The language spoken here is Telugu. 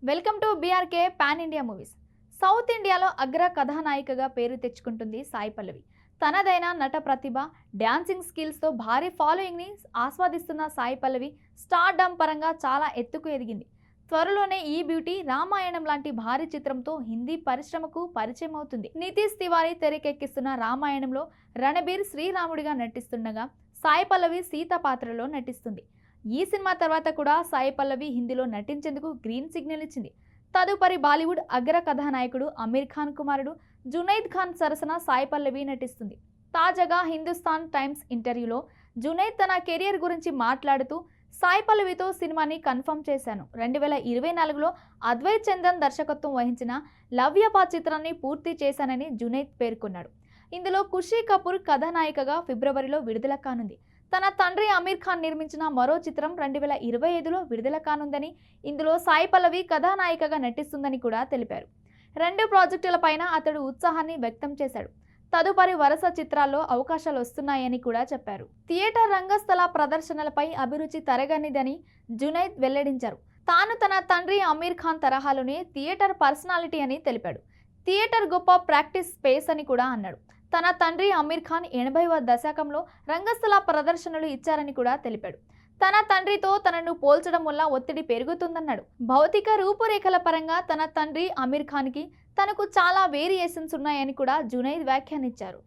Welcome to BRK pan India movies. South ఇండియాలో అగ్ర కథానాయికగా పేరు తెచ్చుకుంటుంది సాయి పల్లవి. తనదైన నట ప్రతిభ, డ్యాన్సింగ్ స్కిల్స్తో భారీ ఫాలోయింగ్ని ఆస్వాదిస్తున్న సాయి పల్లవి స్టార్డమ్ పరంగా చాలా ఎత్తుకు ఎదిగింది. త్వరలోనే ఈ బ్యూటీ రామాయణం లాంటి భారీ చిత్రంతో హిందీ పరిశ్రమకు పరిచయం అవుతుంది. నితీష్ తివారీ తెరకెక్కిస్తున్న రామాయణంలో రణబీర్ శ్రీరాముడిగా నటిస్తుండగా సాయి పల్లవి సీత పాత్రలో నటిస్తుంది. ఈ సినిమా తర్వాత కూడా సాయి పల్లవి హిందీలో నటించేందుకు గ్రీన్ సిగ్నల్ ఇచ్చింది. తదుపరి బాలీవుడ్ అగ్ర కథానాయకుడు అమీర్ ఖాన్ కుమారుడు జునైద్ ఖాన్ సరసన సాయి పల్లవి నటిస్తుంది. తాజాగా హిందుస్థాన్ టైమ్స్ ఇంటర్వ్యూలో జునైద్ తన కెరియర్ గురించి మాట్లాడుతూ సాయి పల్లవితో సినిమాని కన్ఫర్మ్ చేశాను. 2024లో అద్వైత్ చందన్ దర్శకత్వం వహించిన లవ్యపా చిత్రాన్ని పూర్తి చేశానని జునైద్ పేర్కొన్నాడు. ఇందులో ఖుషీ కపూర్ కథానాయికగా ఫిబ్రవరిలో విడుదల కానుంది. తన తండ్రి అమీర్ ఖాన్ నిర్మించిన మరో చిత్రం 2025లో విడుదల కానుందని, ఇందులో సాయి పల్లవి కథానాయికగా నటిస్తుందని కూడా తెలిపారు. రెండు ప్రాజెక్టులపైన అతడు ఉత్సాహాన్ని వ్యక్తం చేశాడు. తదుపరి వరుస చిత్రాల్లో అవకాశాలు వస్తున్నాయని కూడా చెప్పారు. థియేటర్ రంగస్థల ప్రదర్శనలపై అభిరుచి తరగనిదని జునైద్ వెల్లడించారు. తాను తన తండ్రి అమీర్ ఖాన్ తరహాలోనే థియేటర్ పర్సనాలిటీ అని తెలిపాడు. థియేటర్ గొప్ప ప్రాక్టీస్ స్పేస్ అని కూడా అన్నాడు. తన తండ్రి అమీర్ ఖాన్ 80వ దశకంలో రంగస్థల ప్రదర్శనలు ఇచ్చారని కూడా తెలిపాడు. తన తండ్రితో తనను పోల్చడం వల్ల ఒత్తిడి పెరుగుతుందన్నాడు. భౌతిక రూపురేఖల పరంగా తన తండ్రి అమీర్ ఖాన్కి తనకు చాలా వేరియేషన్స్ ఉన్నాయని కూడా జునైద్ వ్యాఖ్యానించారు.